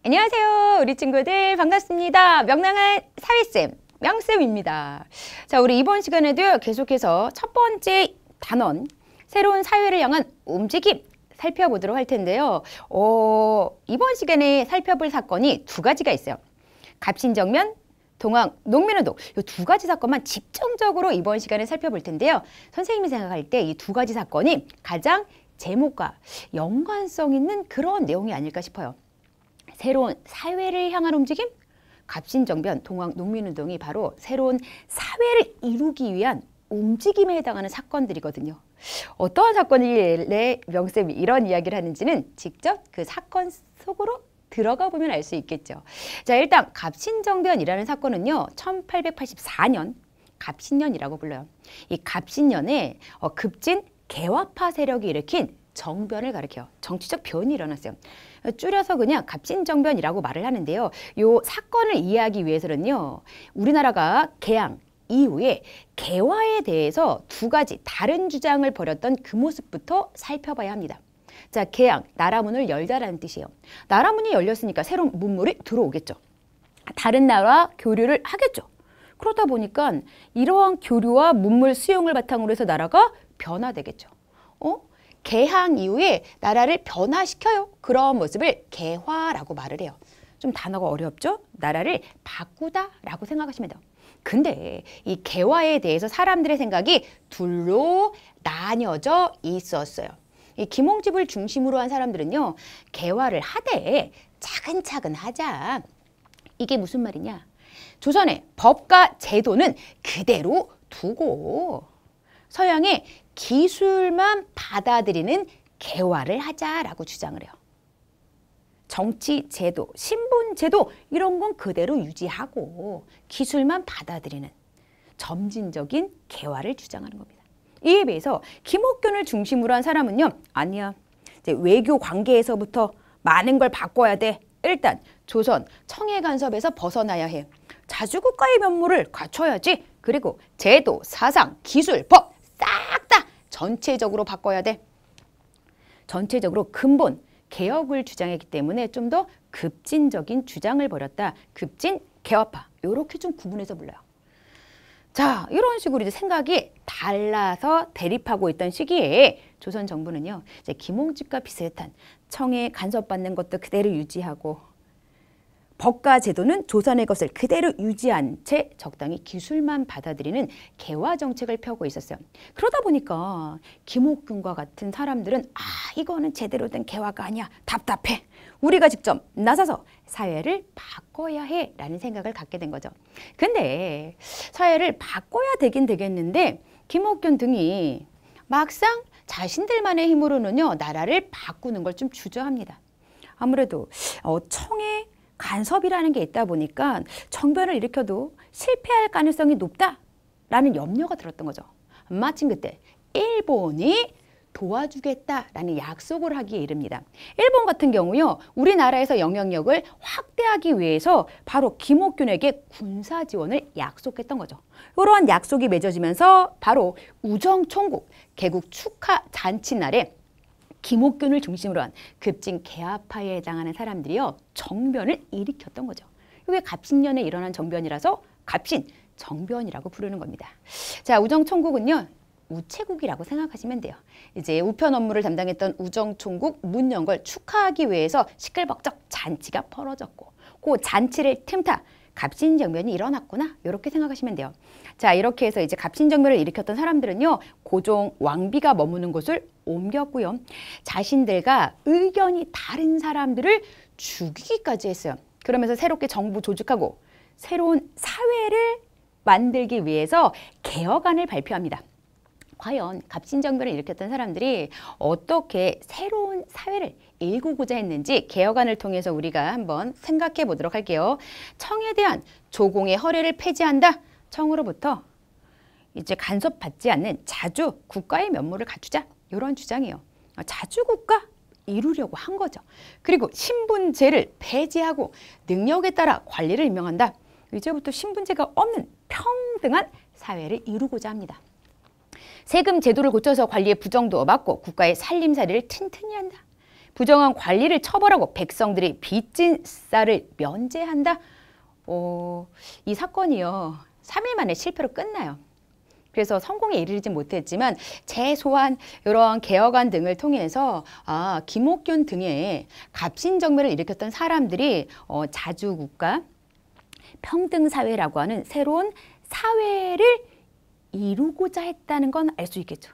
안녕하세요. 우리 친구들 반갑습니다. 명랑한 사회쌤, 명쌤입니다. 자, 우리 이번 시간에도 계속해서 첫 번째 단원, 새로운 사회를 향한 움직임 살펴보도록 할 텐데요. 이번 시간에 살펴볼 사건이 두 가지가 있어요. 갑신정변, 동학 농민운동, 이 두 가지 사건만 집중적으로 이번 시간에 살펴볼 텐데요. 선생님이 생각할 때 이 두 가지 사건이 가장 제목과 연관성 있는 그런 내용이 아닐까 싶어요. 새로운 사회를 향한 움직임? 갑신정변, 동학 농민운동이 바로 새로운 사회를 이루기 위한 움직임에 해당하는 사건들이거든요. 어떠한 사건이길래 명쌤이 이런 이야기를 하는지는 직접 그 사건 속으로 들어가 보면 알 수 있겠죠. 자, 일단 갑신정변이라는 사건은요, 1884년 갑신년이라고 불러요. 이 갑신년에 급진 개화파 세력이 일으킨 정변을 가리켜요. 정치적 변이 일어났어요. 줄여서 그냥 갑신정변이라고 말을 하는데요. 이 사건을 이해하기 위해서는요, 우리나라가 개항 이후에 개화에 대해서 두 가지 다른 주장을 벌였던 그 모습부터 살펴봐야 합니다. 자, 개항, 나라 문을 열다라는 뜻이에요. 나라 문이 열렸으니까 새로운 문물이 들어오겠죠. 다른 나라와 교류를 하겠죠. 그러다 보니까 이러한 교류와 문물 수용을 바탕으로 해서 나라가 변화되겠죠. 개항 이후에 나라를 변화시켜요. 그런 모습을 개화라고 말을 해요. 좀 단어가 어렵죠? 나라를 바꾸다라고 생각하시면 돼요. 근데 이 개화에 대해서 사람들의 생각이 둘로 나뉘어져 있었어요. 이 김홍집을 중심으로 한 사람들은요, 개화를 하되 차근차근 하자. 이게 무슨 말이냐? 조선의 법과 제도는 그대로 두고 서양의 기술만 받아들이는 개화를 하자라고 주장을 해요. 정치 제도, 신분 제도 이런 건 그대로 유지하고 기술만 받아들이는 점진적인 개화를 주장하는 겁니다. 이에 비해서 김옥균을 중심으로 한 사람은요, 아니야. 이제 외교 관계에서부터 많은 걸 바꿔야 돼. 일단 조선 청해 간섭에서 벗어나야 해. 자주국가의 면모를 갖춰야지. 그리고 제도, 사상, 기술, 법 싹 다 전체적으로 바꿔야 돼. 전체적으로 근본 개혁을 주장했기 때문에 좀 더 급진적인 주장을 벌였다. 급진 개화파. 이렇게 좀 구분해서 불러요. 자, 이런 식으로 이제 생각이 달라서 대립하고 있던 시기에 조선 정부는요, 이제 김홍집과 비슷한 청에 간섭받는 것도 그대로 유지하고 법과 제도는 조선의 것을 그대로 유지한 채 적당히 기술만 받아들이는 개화 정책을 펴고 있었어요. 그러다 보니까 김옥균과 같은 사람들은 이거는 제대로 된 개화가 아니야. 답답해. 우리가 직접 나서서 사회를 바꿔야 해 라는 생각을 갖게 된 거죠. 근데 사회를 바꿔야 되긴 되겠는데 김옥균 등이 막상 자신들만의 힘으로는요, 나라를 바꾸는 걸 좀 주저합니다. 아무래도 청의 간섭이라는 게 있다 보니까 정변을 일으켜도 실패할 가능성이 높다라는 염려가 들었던 거죠. 마침 그때 일본이 도와주겠다라는 약속을 하기에 이릅니다. 일본 같은 경우요, 우리나라에서 영향력을 확대하기 위해서 바로 김옥균에게 군사 지원을 약속했던 거죠. 이러한 약속이 맺어지면서 바로 우정총국 개국 축하 잔치날에 김옥균을 중심으로 한 급진 개화파에 해당하는 사람들이요, 정변을 일으켰던 거죠. 이게 갑신년에 일어난 정변이라서 갑신정변이라고 부르는 겁니다. 자, 우정총국은요, 우체국이라고 생각하시면 돼요. 이제 우편 업무를 담당했던 우정총국 문영걸 축하하기 위해서 시끌벅적 잔치가 벌어졌고, 그 잔치를 틈타 갑신정변이 일어났구나, 이렇게 생각하시면 돼요. 자, 이렇게 해서 이제 갑신정변을 일으켰던 사람들은요, 고종 왕비가 머무는 곳을 옮겼고요. 자신들과 의견이 다른 사람들을 죽이기까지 했어요. 그러면서 새롭게 정부 조직하고 새로운 사회를 만들기 위해서 개혁안을 발표합니다. 과연 갑신정변을 일으켰던 사람들이 어떻게 새로운 사회를 일구고자 했는지 개혁안을 통해서 우리가 한번 생각해 보도록 할게요. 청에 대한 조공의 허례를 폐지한다. 청으로부터 이제 간섭받지 않는 자주 국가의 면모를 갖추자. 이런 주장이에요. 자주 국가 이루려고 한 거죠. 그리고 신분제를 폐지하고 능력에 따라 관리를 임명한다. 이제부터 신분제가 없는 평등한 사회를 이루고자 합니다. 세금 제도를 고쳐서 관리의 부정도 막고 국가의 살림살이를 튼튼히 한다. 부정한 관리를 처벌하고 백성들이 빚진 쌀을 면제한다. 이 사건이요. 3일 만에 실패로 끝나요. 그래서 성공에 이르지 못했지만 최소한 이런 개혁안 등을 통해서 김옥균 등의 갑신정변을 일으켰던 사람들이 자주국가 평등사회라고 하는 새로운 사회를 이루고자 했다는 건 알 수 있겠죠.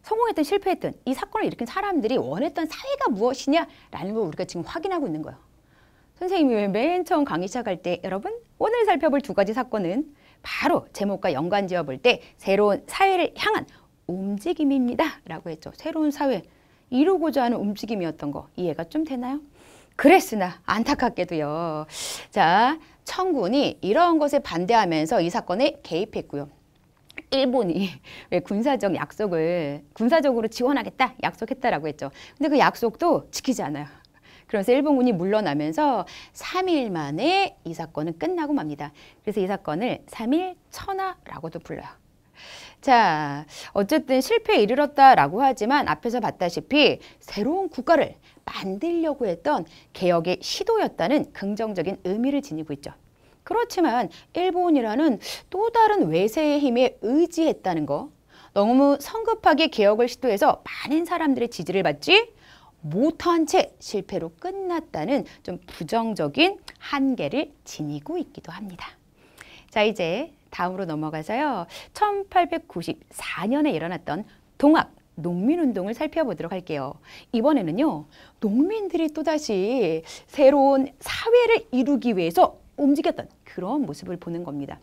성공했든 실패했든 이 사건을 일으킨 사람들이 원했던 사회가 무엇이냐라는 걸 우리가 지금 확인하고 있는 거예요. 선생님이 맨 처음 강의 시작할 때 여러분 오늘 살펴볼 두 가지 사건은 바로 제목과 연관 지어 볼 때 새로운 사회를 향한 움직임입니다 라고 했죠. 새로운 사회 이루고자 하는 움직임이었던 거 이해가 좀 되나요? 그랬으나 안타깝게도요. 자, 청군이 이러한 것에 반대하면서 이 사건에 개입했고요. 일본이 왜 군사적으로 지원하겠다 약속했다라고 했죠. 근데 그 약속도 지키지 않아요. 그래서 일본군이 물러나면서 3일 만에 이 사건은 끝나고 맙니다. 그래서 이 사건을 3일 천하라고도 불러요. 자, 어쨌든 실패에 이르렀다라고 하지만 앞에서 봤다시피 새로운 국가를 만들려고 했던 개혁의 시도였다는 긍정적인 의미를 지니고 있죠. 그렇지만 일본이라는 또 다른 외세의 힘에 의지했다는 거, 너무 성급하게 개혁을 시도해서 많은 사람들의 지지를 받지 못한 채 실패로 끝났다는 좀 부정적인 한계를 지니고 있기도 합니다. 자, 이제 다음으로 넘어가서요. 1894년에 일어났던 동학 농민운동을 살펴보도록 할게요. 이번에는요. 농민들이 또다시 새로운 사회를 이루기 위해서 움직였던 그런 모습을 보는 겁니다.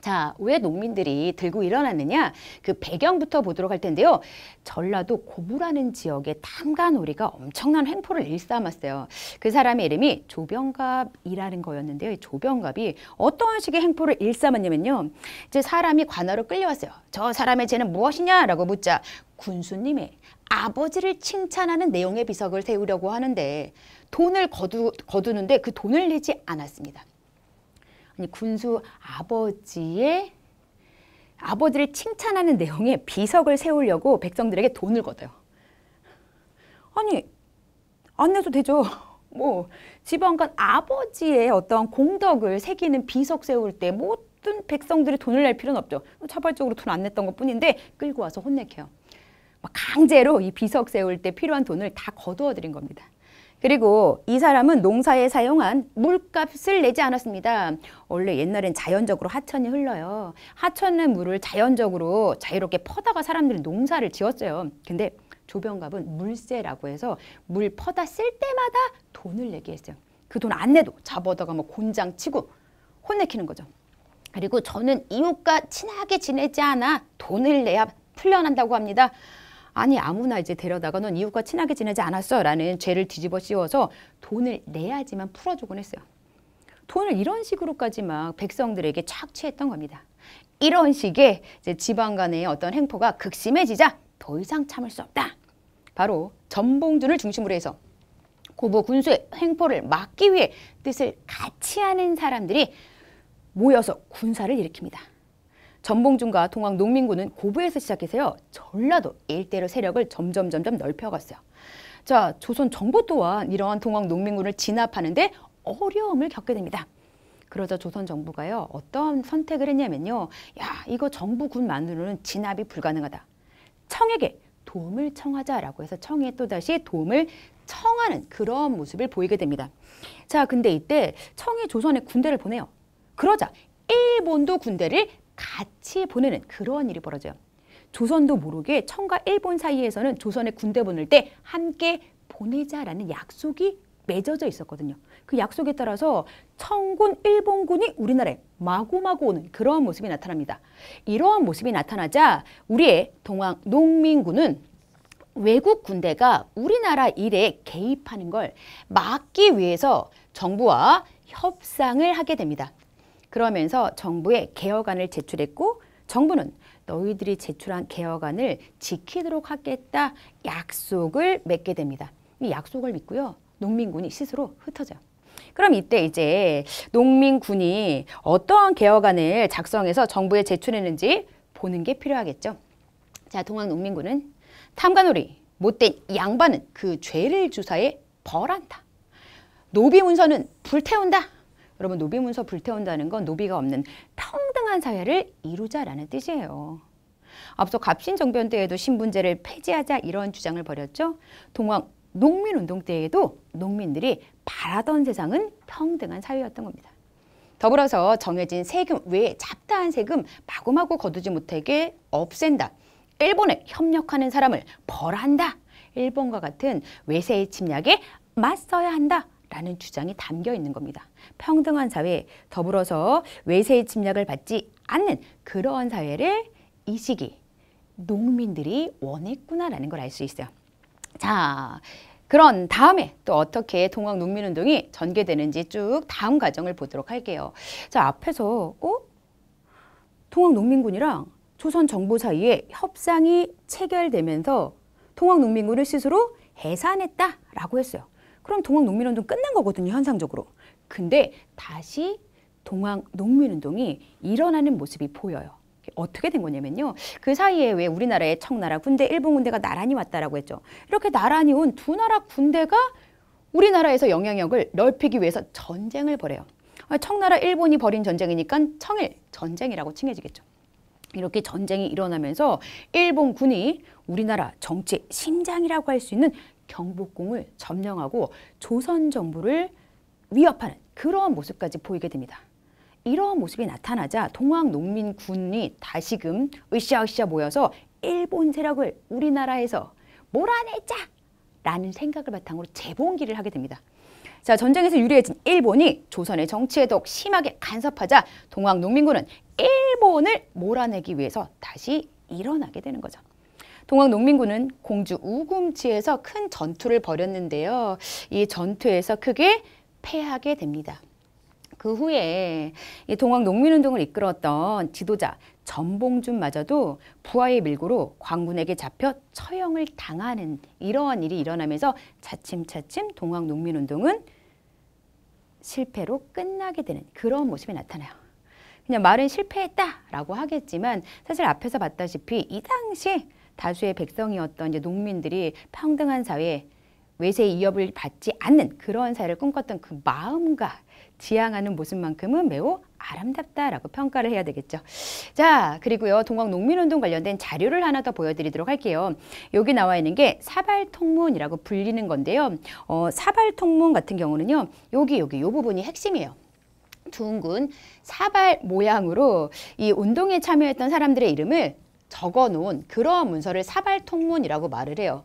자, 왜 농민들이 들고 일어났느냐? 그 배경부터 보도록 할 텐데요. 전라도 고부라는 지역의 탐관오리가 엄청난 횡포를 일삼았어요. 그 사람의 이름이 조병갑이라는 거였는데요. 이 조병갑이 어떠한 식의 횡포를 일삼았냐면요. 이제 사람이 관하로 끌려왔어요. 저 사람의 죄는 무엇이냐라고 묻자 군수님의 아버지를 칭찬하는 내용의 비석을 세우려고 하는데 돈을 거두는데 그 돈을 내지 않았습니다. 아니, 군수 아버지를 칭찬하는 내용의 비석을 세우려고 백성들에게 돈을 걷어요. 아니, 안 내도 되죠. 뭐 지방간 아버지의 어떤 공덕을 새기는 비석 세울 때 모든 백성들이 돈을 낼 필요는 없죠. 자발적으로 돈 안 냈던 것뿐인데 끌고 와서 혼내켜요. 막 강제로 이 비석 세울 때 필요한 돈을 다 거두어 드린 겁니다. 그리고 이 사람은 농사에 사용한 물값을 내지 않았습니다. 원래 옛날엔 자연적으로 하천이 흘러요. 하천의 물을 자연적으로 자유롭게 퍼다가 사람들이 농사를 지었어요. 근데 조병갑은 물세라고 해서 물 퍼다 쓸 때마다 돈을 내게 했어요. 그 돈 안 내도 잡아다가 뭐 곤장 치고 혼내키는 거죠. 그리고 저는 이웃과 친하게 지내지 않아 돈을 내야 풀려난다고 합니다. 아니, 아무나 이제 데려다가 넌 이웃과 친하게 지내지 않았어 라는 죄를 뒤집어 씌워서 돈을 내야지만 풀어주곤 했어요. 돈을 이런 식으로까지 막 백성들에게 착취했던 겁니다. 이런 식의 이제 지방 간의 어떤 행포가 극심해지자 더 이상 참을 수 없다. 바로 전봉준을 중심으로 해서 고부 군수의 행포를 막기 위해 뜻을 같이 하는 사람들이 모여서 군사를 일으킵니다. 전봉준과 동학 농민군은 고부에서 시작해서요. 전라도 일대로 세력을 점점 넓혀갔어요. 자, 조선 정부 또한 이러한 동학 농민군을 진압하는데 어려움을 겪게 됩니다. 그러자 조선 정부가요. 어떤 선택을 했냐면요. 야, 이거 정부군만으로는 진압이 불가능하다. 청에게 도움을 청하자라고 해서 청에 또다시 도움을 청하는 그런 모습을 보이게 됩니다. 자, 근데 이때 청이 조선에 군대를 보내요. 그러자 일본도 군대를 같이 보내는 그러한 일이 벌어져요. 조선도 모르게 청과 일본 사이에서는 조선에 군대 보낼 때 함께 보내자라는 약속이 맺어져 있었거든요. 그 약속에 따라서 청군, 일본군이 우리나라에 마구마구 오는 그러한 모습이 나타납니다. 이러한 모습이 나타나자 우리의 동학 농민군은 외국 군대가 우리나라 일에 개입하는 걸 막기 위해서 정부와 협상을 하게 됩니다. 그러면서 정부에 개혁안을 제출했고 정부는 너희들이 제출한 개혁안을 지키도록 하겠다 약속을 맺게 됩니다. 이 약속을 믿고요. 농민군이 스스로 흩어져요. 그럼 이때 이제 농민군이 어떠한 개혁안을 작성해서 정부에 제출했는지 보는 게 필요하겠죠. 자, 동학 농민군은 탐관오리, 못된 양반은 그 죄를 주사해 벌한다. 노비문서는 불태운다. 여러분, 노비문서 불태운다는 건 노비가 없는 평등한 사회를 이루자라는 뜻이에요. 앞서 갑신정변 때에도 신분제를 폐지하자 이런 주장을 벌였죠. 동학 농민운동 때에도 농민들이 바라던 세상은 평등한 사회였던 겁니다. 더불어서 정해진 세금 외에 잡다한 세금 마구마구 거두지 못하게 없앤다. 일본에 협력하는 사람을 벌한다. 일본과 같은 외세의 침략에 맞서야 한다. 라는 주장이 담겨 있는 겁니다. 평등한 사회, 더불어서 외세의 침략을 받지 않는 그러한 사회를 이 시기 농민들이 원했구나라는 걸 알 수 있어요. 자, 그런 다음에 또 어떻게 동학 농민운동이 전개되는지 쭉 다음 과정을 보도록 할게요. 자, 앞에서 동학 농민군이랑 조선 정부 사이에 협상이 체결되면서 동학 농민군을 스스로 해산했다라고 했어요. 그럼 동학 농민운동 끝난 거거든요, 현상적으로. 근데 다시 동학 농민운동이 일어나는 모습이 보여요. 어떻게 된 거냐면요. 그 사이에 왜 우리나라의 청나라 군대, 일본 군대가 나란히 왔다라고 했죠. 이렇게 나란히 온 두 나라 군대가 우리나라에서 영향력을 넓히기 위해서 전쟁을 벌여요. 청나라, 일본이 벌인 전쟁이니까 청일 전쟁이라고 칭해지겠죠. 이렇게 전쟁이 일어나면서 일본군이 우리나라 정치의 심장이라고 할 수 있는 경복궁을 점령하고 조선 정부를 위협하는 그러한 모습까지 보이게 됩니다. 이러한 모습이 나타나자 동학 농민군이 다시금 으쌰으쌰 모여서 일본 세력을 우리나라에서 몰아내자라는 생각을 바탕으로 재봉기를 하게 됩니다. 자, 전쟁에서 유리해진 일본이 조선의 정치에 더욱 심하게 간섭하자 동학 농민군은 일본을 몰아내기 위해서 다시 일어나게 되는 거죠. 동학 농민군은 공주 우금치에서 큰 전투를 벌였는데요. 이 전투에서 크게 패하게 됩니다. 그 후에 이 동학 농민운동을 이끌었던 지도자 전봉준마저도 부하의 밀고로 광군에게 잡혀 처형을 당하는 이러한 일이 일어나면서 차츰차츰 동학 농민운동은 실패로 끝나게 되는 그런 모습이 나타나요. 그냥 말은 실패했다라고 하겠지만 사실 앞에서 봤다시피 이 당시 다수의 백성이었던 이제 농민들이 평등한 사회, 외세의 위협을 받지 않는 그런 사회를 꿈꿨던 그 마음과 지향하는 모습만큼은 매우 아름답다라고 평가를 해야 되겠죠. 자, 그리고요. 동학 농민운동 관련된 자료를 하나 더 보여드리도록 할게요. 여기 나와 있는 게 사발통문이라고 불리는 건데요. 사발통문 같은 경우는요. 여기 이 부분이 핵심이에요. 둥근 사발 모양으로 이 운동에 참여했던 사람들의 이름을 적어놓은 그러한 문서를 사발통문이라고 말을 해요.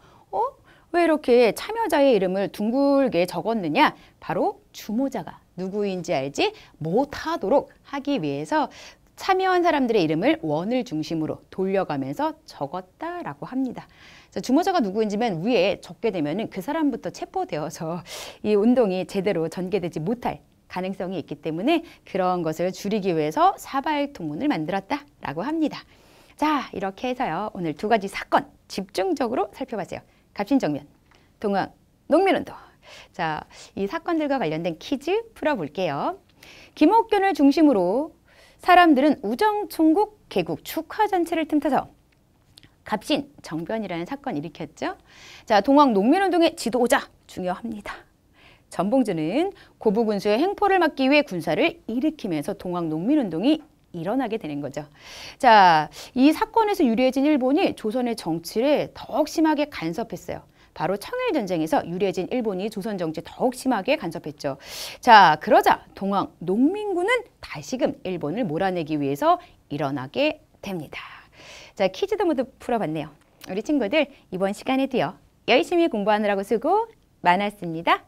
왜 이렇게 참여자의 이름을 둥글게 적었느냐? 바로 주모자가 누구인지 알지 못하도록 하기 위해서 참여한 사람들의 이름을 원을 중심으로 돌려가면서 적었다라고 합니다. 주모자가 누구인지 맨 위에 적게 되면 그 사람부터 체포되어서 이 운동이 제대로 전개되지 못할 가능성이 있기 때문에 그런 것을 줄이기 위해서 사발통문을 만들었다라고 합니다. 자, 이렇게 해서요. 오늘 두 가지 사건 집중적으로 살펴봤어요. 갑신정변, 동학 농민운동. 자, 이 사건들과 관련된 퀴즈 풀어볼게요. 김옥균을 중심으로 사람들은 우정총국 개국 축하잔치를 틈타서 갑신정변이라는 사건을 일으켰죠. 자, 동학 농민운동의 지도자 중요합니다. 전봉준은 고부군수의 횡포를 막기 위해 군사를 일으키면서 동학 농민운동이 일어나게 되는 거죠. 자, 이 사건에서 유리해진 일본이 조선의 정치를 더욱 심하게 간섭했어요. 바로 청일전쟁에서 유리해진 일본이 조선 정치에 더욱 심하게 간섭했죠. 자, 그러자 동학 농민군은 다시금 일본을 몰아내기 위해서 일어나게 됩니다. 자, 퀴즈도 모두 풀어봤네요. 우리 친구들 이번 시간에도요. 열심히 공부하느라고 수고 많았습니다.